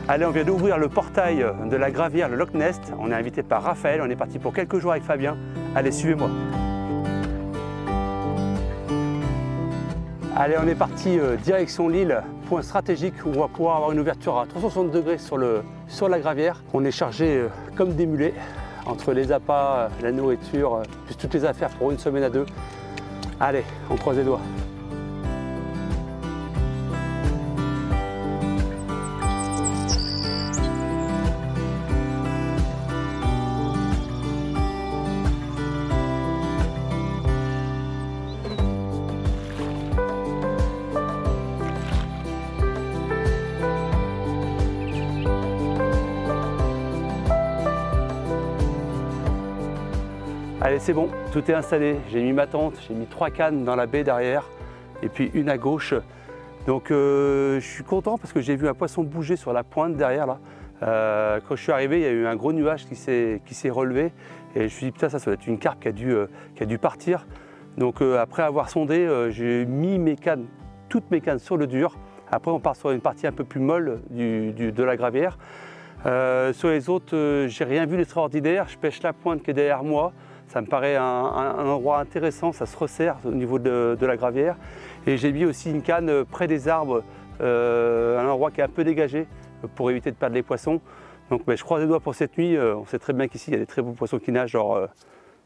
Allez, on vient d'ouvrir le portail de la gravière, le Loch Ness. On est invité par Raphaël, on est parti pour quelques jours avec Fabien. Allez, suivez-moi. Allez, on est parti direction l'île, point stratégique où on va pouvoir avoir une ouverture à 360 degrés sur la gravière. On est chargé comme des mulets entre les appâts, la nourriture, plus toutes les affaires pour une semaine à deux. Allez, on croise les doigts. Allez, c'est bon, tout est installé. J'ai mis ma tente, j'ai mis 3 cannes dans la baie derrière et puis une à gauche. Donc je suis content parce que j'ai vu un poisson bouger sur la pointe derrière là. Quand je suis arrivé, il y a eu un gros nuage qui s'est relevé et je me suis dit putain, ça doit être une carpe qui a dû partir. Donc après avoir sondé, j'ai mis toutes mes cannes sur le dur. Après on part sur une partie un peu plus molle de la gravière. Sur les autres, j'ai rien vu d'extraordinaire. Je pêche la pointe qui est derrière moi. Ça me paraît un endroit intéressant, ça se resserre au niveau de la gravière. Et j'ai mis aussi une canne près des arbres, un endroit qui est un peu dégagé pour éviter de perdre les poissons. Donc je croise les doigts pour cette nuit. On sait très bien qu'ici il y a des très beaux poissons qui nagent, alors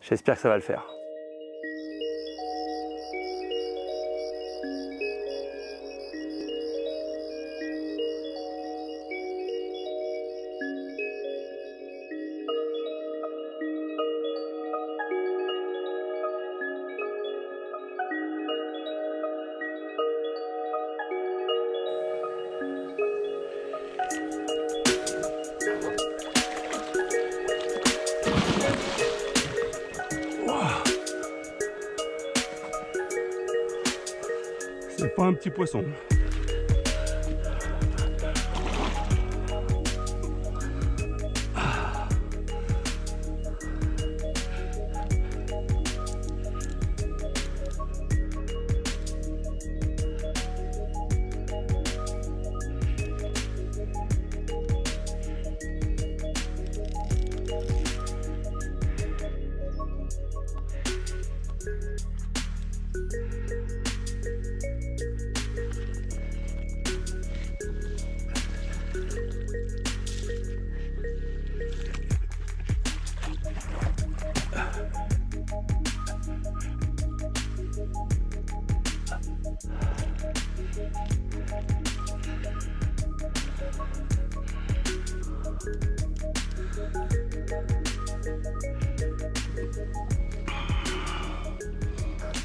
j'espère que ça va le faire. C'est pas un petit poisson.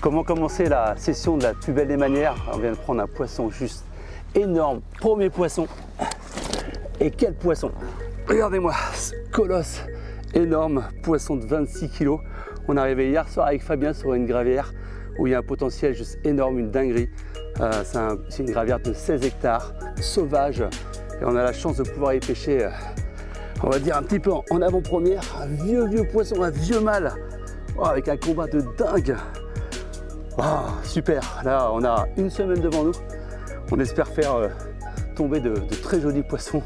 Comment commencer la session de la plus belle des manières? On vient de prendre un poisson juste énorme, premier poisson. Et quel poisson! Regardez-moi, ce colosse énorme, poisson de 26 kg. On est arrivé hier soir avec Fabien sur une gravière où il y a un potentiel juste énorme, une dinguerie. C'est une gravière de 16 hectares, sauvage. Et on a la chance de pouvoir y pêcher, on va dire un petit peu en avant-première. Un vieux poisson, un vieux mâle, avec un combat de dingue. Oh, super, là on a une semaine devant nous. On espère faire tomber de très jolis poissons.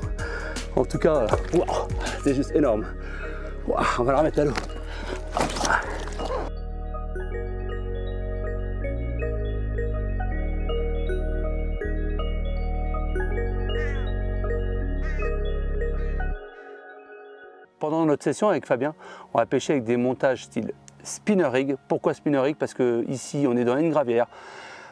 En tout cas, wow, c'est juste énorme. Wow, on va la remettre à l'eau. Pendant notre session avec Fabien, on va pêcher avec des montages style spinner rig. Pourquoi spinner rig? Parce que ici on est dans une gravière.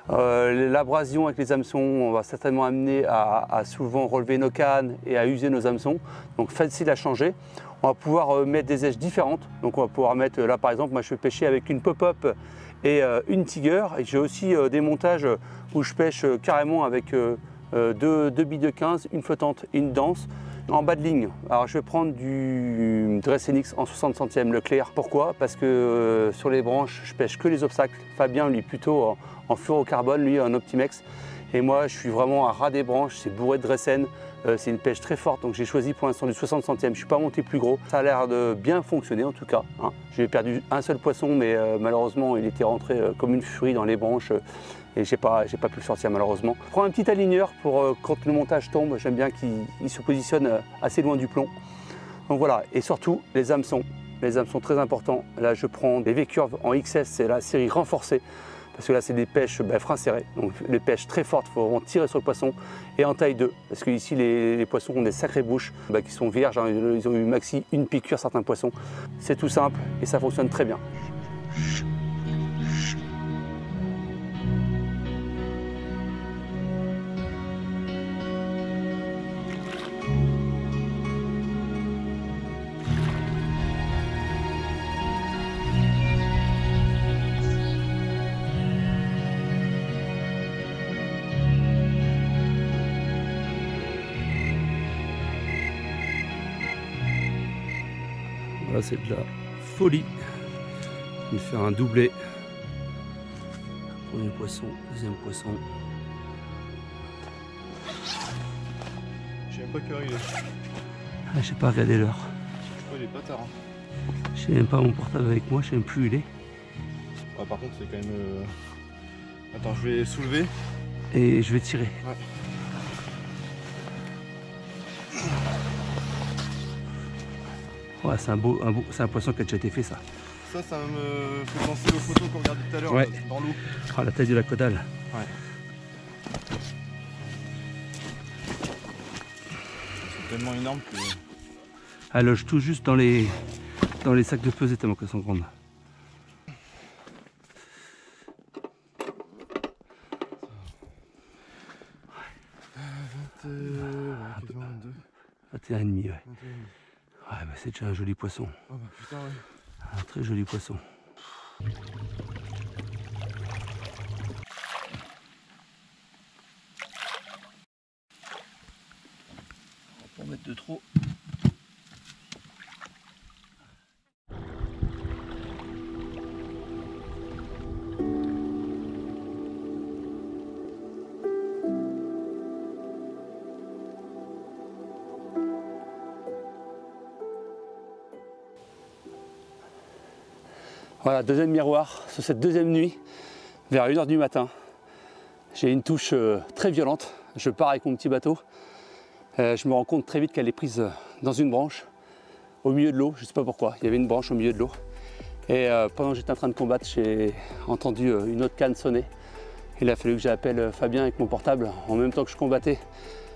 L'abrasion avec les hameçons, on va certainement amener à souvent relever nos cannes et à user nos hameçons. Donc facile à changer. On va pouvoir mettre des éches différentes. Donc on va pouvoir mettre, là par exemple, moi je vais pêcher avec une pop-up et une Tiger. Et j'ai aussi des montages où je pêche carrément avec deux billes de 15, une flottante et une dense. En bas de ligne, alors je vais prendre du Dressenix en 60 centièmes le clair. Pourquoi? Parce que sur les branches, je pêche que les obstacles. Fabien, lui, plutôt en fluorocarbone, lui en Optimex. Et moi, je suis vraiment à ras des branches, c'est bourré de Dressen. C'est une pêche très forte, donc j'ai choisi pour l'instant du 60 centièmes. Je ne suis pas monté plus gros. Ça a l'air de bien fonctionner en tout cas. J'ai perdu un seul poisson, mais malheureusement, il était rentré comme une furie dans les branches. et j'ai pas pu le sortir malheureusement. Je prends un petit aligneur pour quand le montage tombe, j'aime bien qu'il se positionne assez loin du plomb. Donc voilà, et surtout les hameçons très importants. Là je prends des V-Curve en XS, c'est la série renforcée, parce que là c'est des pêches frein serré, donc les pêches très fortes, il faut vraiment tirer sur le poisson, et en taille 2, parce que ici les poissons ont des sacrées bouches qui sont vierges, hein, ils ont eu maxi une piqûre certains poissons. C'est tout simple et ça fonctionne très bien. Là c'est de la folie. Je vais faire un doublé. Premier poisson, deuxième poisson. Je sais même pas quelle heure il est. Ah, je sais pas regarder l'heure. Je crois qu'il est pas tard. Hein. Je sais même pas mon portable avec moi, je sais même plus où il est. Ouais, par contre c'est quand même... Attends, je vais soulever. Et je vais tirer. Ouais. Ouais, c'est un poisson qui a déjà été fait ça. Ça me fait penser aux photos qu'on regardait tout à l'heure ouais. Dans l'eau. Ah, la taille de la caudale. Ouais. C'est tellement énorme que... Elle loge tout juste dans les sacs de pesée tellement qu'elles sont grandes. Ouais, 22. 21,5 ouais. Ouais, bah c'est déjà un joli poisson. Oh bah putain ouais. Un très joli poisson. On va pas mettre de trop. Voilà, deuxième miroir sur cette deuxième nuit, vers 1 h du matin. J'ai une touche très violente, je pars avec mon petit bateau. Je me rends compte très vite qu'elle est prise dans une branche, au milieu de l'eau, je ne sais pas pourquoi, il y avait une branche au milieu de l'eau. Et pendant que j'étais en train de combattre, j'ai entendu une autre canne sonner. Il a fallu que j'appelle Fabien avec mon portable en même temps que je combattais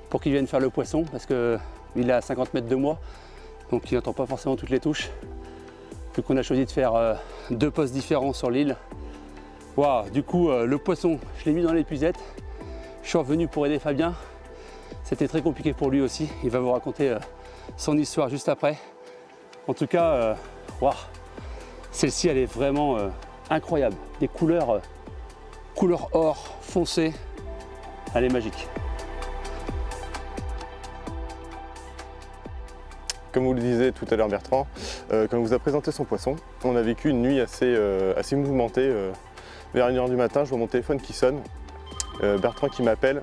pour qu'il vienne faire le poisson, parce qu'il est à 50 mètres de moi, donc il n'entend pas forcément toutes les touches. Vu qu'on a choisi de faire 2 postes différents sur l'île. Wow, du coup, le poisson, je l'ai mis dans l'épuisette. Je suis revenu pour aider Fabien. C'était très compliqué pour lui aussi. Il va vous raconter son histoire juste après. En tout cas, wow, celle-ci, elle est vraiment incroyable. Des couleurs, couleur or foncé. Elle est magique. Comme vous le disiez tout à l'heure Bertrand, quand il vous a présenté son poisson, on a vécu une nuit assez mouvementée. Vers 1 h du matin, je vois mon téléphone qui sonne, Bertrand qui m'appelle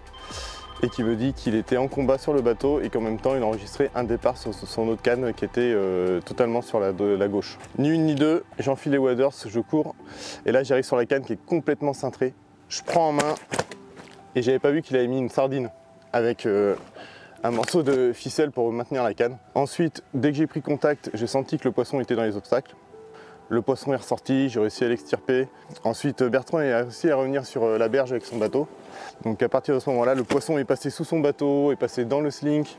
et qui me dit qu'il était en combat sur le bateau et qu'en même temps il enregistrait un départ sur son autre canne qui était totalement sur la gauche. Ni une ni deux, j'enfile les waders, je cours et là j'arrive sur la canne qui est complètement cintrée. Je prends en main et j'avais pas vu qu'il avait mis une sardine avec un morceau de ficelle pour maintenir la canne. Ensuite, dès que j'ai pris contact, j'ai senti que le poisson était dans les obstacles. Le poisson est ressorti, j'ai réussi à l'extirper. Ensuite, Bertrand a réussi à revenir sur la berge avec son bateau. Donc à partir de ce moment-là, le poisson est passé sous son bateau, est passé dans le slink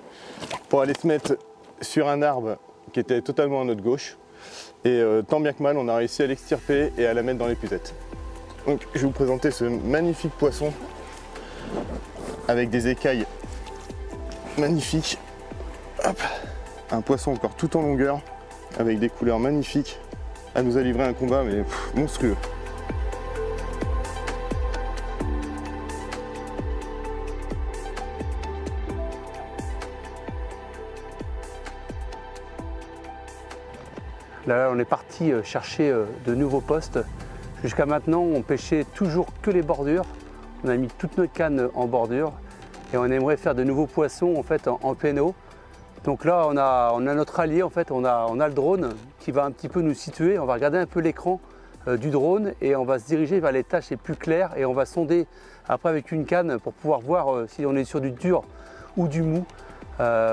pour aller se mettre sur un arbre qui était totalement à notre gauche. Et tant bien que mal, on a réussi à l'extirper et à la mettre dans l'épuisette. Donc je vais vous présenter ce magnifique poisson avec des écailles magnifiques. Hop. Un poisson encore tout en longueur avec des couleurs magnifiques. Elle nous a livré un combat mais monstrueux. Là, on est parti chercher de nouveaux postes. Jusqu'à maintenant, on pêchait toujours que les bordures. On a mis toutes nos cannes en bordure et on aimerait faire de nouveaux poissons en fait en pleine eau. Donc là, on a notre allié, en fait, on a le drone qui va un petit peu nous situer. On va regarder un peu l'écran du drone et on va se diriger vers les tâches les plus claires et on va sonder après avec une canne pour pouvoir voir si on est sur du dur ou du mou.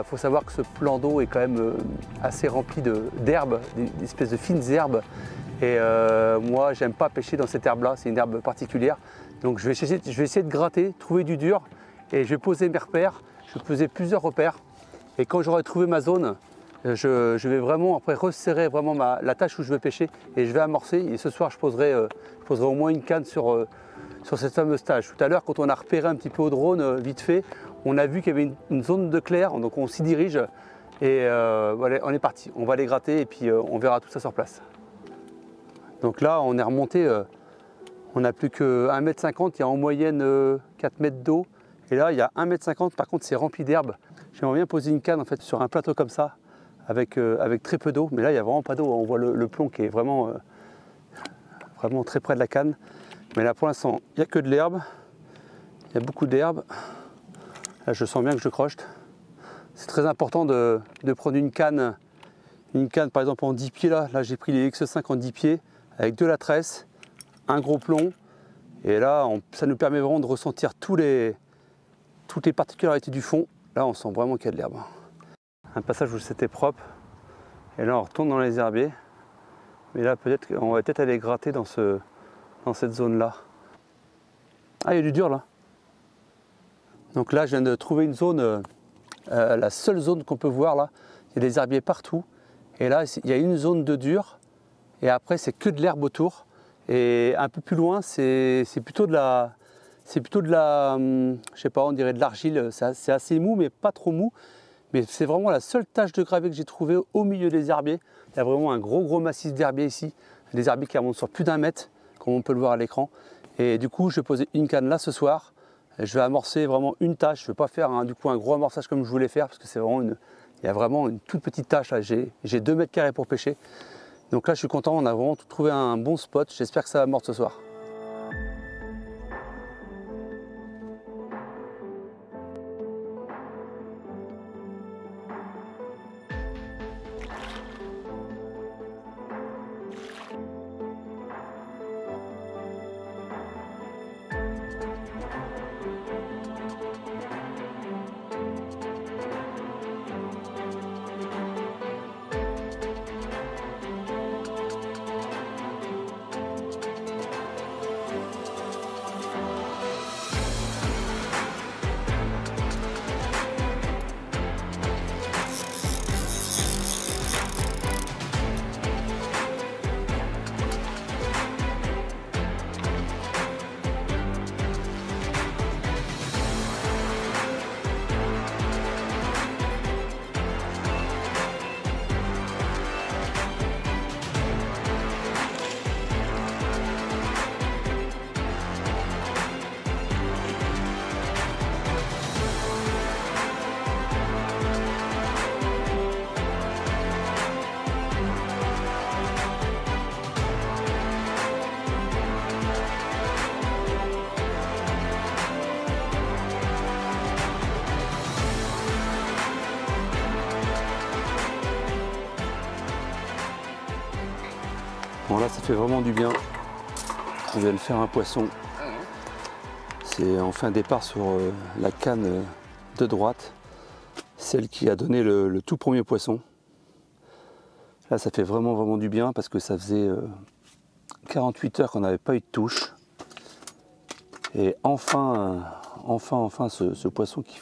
Faut savoir que ce plan d'eau est quand même assez rempli d'herbes, d'espèces de fines herbes. Et moi, j'aime pas pêcher dans cette herbe-là, c'est une herbe particulière. Donc je vais essayer de gratter, trouver du dur et je vais poser mes repères. Je vais poser plusieurs repères. Et quand j'aurai trouvé ma zone, je vais vraiment après resserrer vraiment la tâche où je veux pêcher et je vais amorcer. Et ce soir, je poserai au moins une canne sur cette fameuse tâche. Tout à l'heure, quand on a repéré un petit peu au drone, vite fait, on a vu qu'il y avait une zone de clair, donc on s'y dirige et voilà, on est parti. On va les gratter et puis on verra tout ça sur place. Donc là, on est remonté, on n'a plus que 1,50 m, il y a en moyenne 4 mètres d'eau. Et là, il y a 1,50 m, par contre, c'est rempli d'herbe. J'aimerais bien poser une canne en fait, sur un plateau comme ça, avec très peu d'eau. Mais là, il n'y a vraiment pas d'eau. On voit le plomb qui est vraiment très près de la canne. Mais là, pour l'instant, il n'y a que de l'herbe. Il y a beaucoup d'herbe. Là, je sens bien que je crochte. C'est très important de prendre une canne par exemple en 10 pieds. Là j'ai pris les X5 en 10 pieds, avec de la tresse, un gros plomb. Et là, ça nous permet vraiment de ressentir toutes les particularités du fond. Là, on sent vraiment qu'il y a de l'herbe. Un passage où c'était propre. Et là, on retourne dans les herbiers. Mais là, on va peut-être aller gratter dans cette zone-là. Ah, il y a du dur là. Donc là, je viens de trouver une zone, la seule zone qu'on peut voir là. Il y a des herbiers partout. Et là, il y a une zone de dur. Et après, c'est que de l'herbe autour. Et un peu plus loin, c'est plutôt de la, je sais pas, on dirait de l'argile. C'est assez mou, mais pas trop mou. Mais c'est vraiment la seule tache de gravier que j'ai trouvée au milieu des herbiers. Il y a vraiment un gros massif d'herbiers ici. Des herbiers qui remontent sur plus d'1 mètre, comme on peut le voir à l'écran. Et du coup, je vais poser une canne là ce soir. Je vais amorcer vraiment une tâche. Je ne vais pas faire un gros amorçage comme je voulais faire, parce que c'est vraiment il y a vraiment une toute petite tâche. J'ai 2 mètres carrés pour pêcher. Donc là, je suis content. On a vraiment trouvé un bon spot. J'espère que ça va mordre ce soir. Bon là ça fait vraiment du bien. Je vais le faire un poisson. C'est enfin un départ sur la canne de droite, celle qui a donné le tout premier poisson. Là ça fait vraiment du bien parce que ça faisait 48 heures qu'on n'avait pas eu de touche. Et enfin ce poisson qui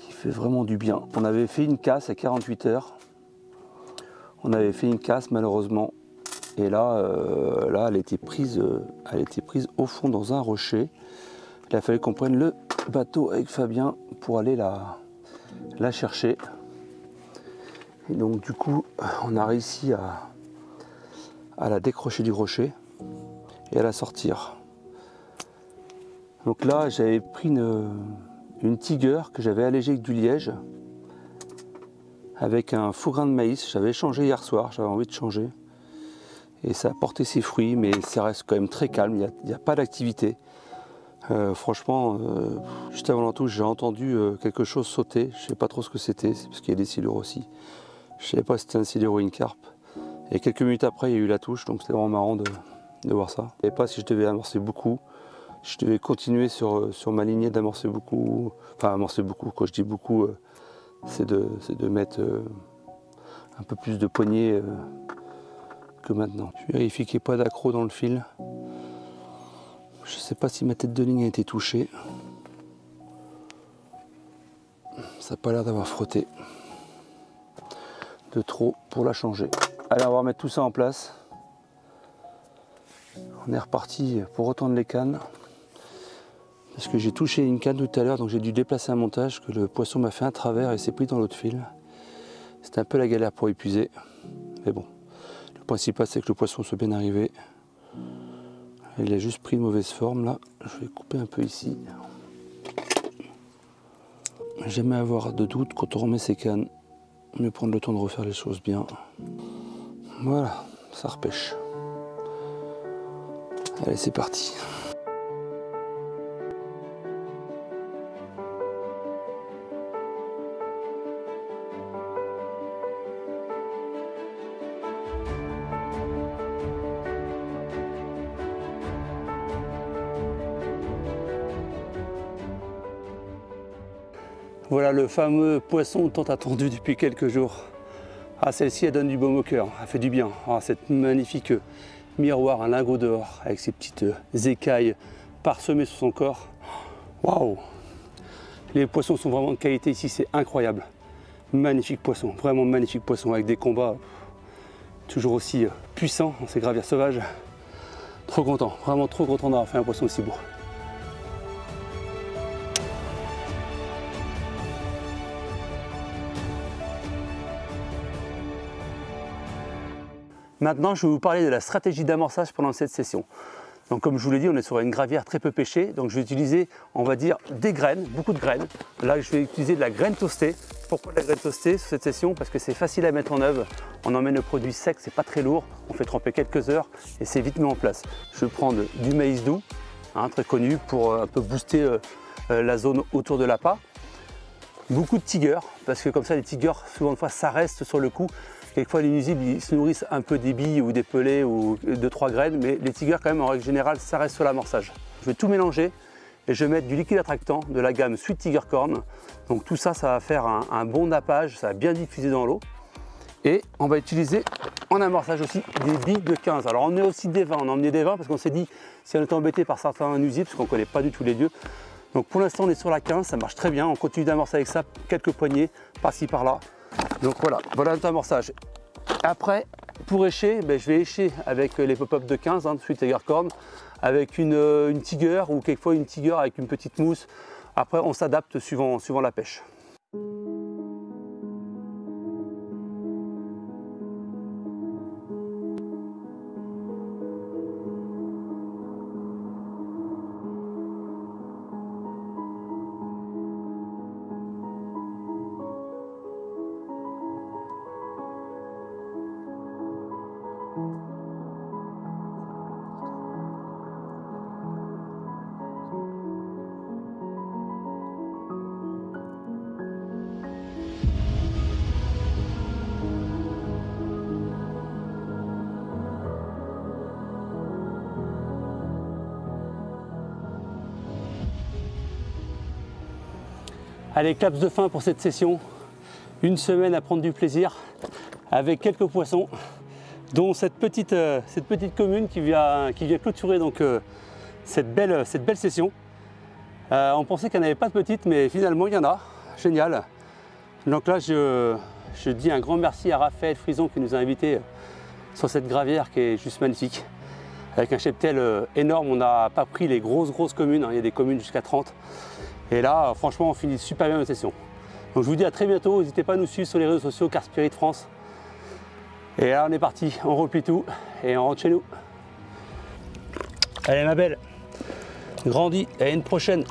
fait vraiment du bien. On avait fait une casse à 48 heures. On avait fait une casse malheureusement. Et là, elle était prise au fond dans un rocher. Il a fallu qu'on prenne le bateau avec Fabien pour aller la chercher. Et donc du coup, on a réussi à la décrocher du rocher et à la sortir. Donc là, j'avais pris une tigueur que j'avais allégée avec du liège, avec un faux grain de maïs. J'avais changé hier soir, j'avais envie de changer. Et ça a porté ses fruits, mais ça reste quand même très calme, il n'y a pas d'activité. Franchement, juste avant la touche, j'ai entendu quelque chose sauter. Je ne sais pas trop ce que c'était, parce qu'il y a des silures aussi. Je ne savais pas si c'était un silure ou une carpe. Et quelques minutes après, il y a eu la touche, donc c'était vraiment marrant de voir ça. Je ne savais pas si je devais amorcer beaucoup. Je devais continuer sur ma lignée d'amorcer beaucoup. Enfin, amorcer beaucoup, quand je dis beaucoup, c'est de mettre un peu plus de poignée que maintenant. Je vérifie qu'il n'y ait pas d'accroc dans le fil. Je ne sais pas si ma tête de ligne a été touchée. Ça n'a pas l'air d'avoir frotté de trop pour la changer. Allez, on va remettre tout ça en place. On est reparti pour retendre les cannes. Parce que j'ai touché une canne tout à l'heure, donc j'ai dû déplacer un montage, que le poisson m'a fait un travers et s'est pris dans l'autre fil. C'était un peu la galère pour épuiser. Mais bon, le principal c'est que le poisson soit bien arrivé. Il a juste pris une mauvaise forme là. Je vais couper un peu ici. Jamais avoir de doute quand on remet ses cannes. Mieux prendre le temps de refaire les choses bien. Voilà, ça repêche. Allez, c'est parti. Voilà le fameux poisson tant attendu depuis quelques jours. Ah, celle-ci, elle donne du baume au cœur, elle fait du bien. Ah, cette magnifique miroir, un lingot d'or avec ses petites écailles parsemées sur son corps. Waouh! Les poissons sont vraiment de qualité ici, c'est incroyable. Magnifique poisson, vraiment magnifique poisson avec des combats toujours aussi puissants dans ces gravières sauvages. Trop content, vraiment trop content d'avoir fait un poisson aussi beau. Maintenant, je vais vous parler de la stratégie d'amorçage pendant cette session. Donc, comme je vous l'ai dit, on est sur une gravière très peu pêchée. Donc, je vais utiliser, on va dire, des graines, beaucoup de graines. Là, je vais utiliser de la graine toastée. Pourquoi de la graine toastée sur cette session? Parce que c'est facile à mettre en œuvre. On emmène le produit sec, c'est pas très lourd. On fait tremper quelques heures et c'est vite mis en place. Je vais prendre du maïs doux, hein, très connu pour un peu booster la zone autour de l'appât. Beaucoup de tigers, parce que comme ça, les tigers, souvent de fois, ça reste sur le coup. Quelquefois, les nuisibles, ils se nourrissent un peu des billes ou des pelets ou 2-3 graines, mais les tigers, quand même, en règle générale, ça reste sur l'amorçage. Je vais tout mélanger et je vais mettre du liquide attractant de la gamme Sweet Tiger Corn. Donc tout ça, ça va faire un bon nappage, ça va bien diffuser dans l'eau. Et on va utiliser en amorçage aussi des billes de 15. Alors on est aussi des 20, on a emmené des 20 parce qu'on s'est dit, si on est embêté par certains nuisibles, parce qu'on ne connaît pas du tout les lieux. Donc pour l'instant, on est sur la 15, ça marche très bien. On continue d'amorcer avec ça, quelques poignées, par-ci, par-là. Donc voilà notre amorçage. Après, pour écher, je vais écher avec les pop-up de 15, de Sweet Tiger Corn, avec une tiger ou quelquefois une tiger avec une petite mousse. Après, on s'adapte suivant la pêche. Allez, claps de fin pour cette session. Une semaine à prendre du plaisir avec quelques poissons, dont cette petite commune qui vient clôturer donc, cette belle session. On pensait qu'il n'y en avait pas de petites, mais finalement il y en a. Génial. Donc là, je dis un grand merci à Raphaël Frison qui nous a invités sur cette gravière qui est juste magnifique. Avec un cheptel énorme, on n'a pas pris les grosses communes, hein. Il y a des communes jusqu'à 30. Et là, franchement, on finit super bien notre session. Donc je vous dis à très bientôt, n'hésitez pas à nous suivre sur les réseaux sociaux Carp Spirit France. Et là, on est parti, on replie tout et on rentre chez nous. Allez ma belle, grandis, et à une prochaine.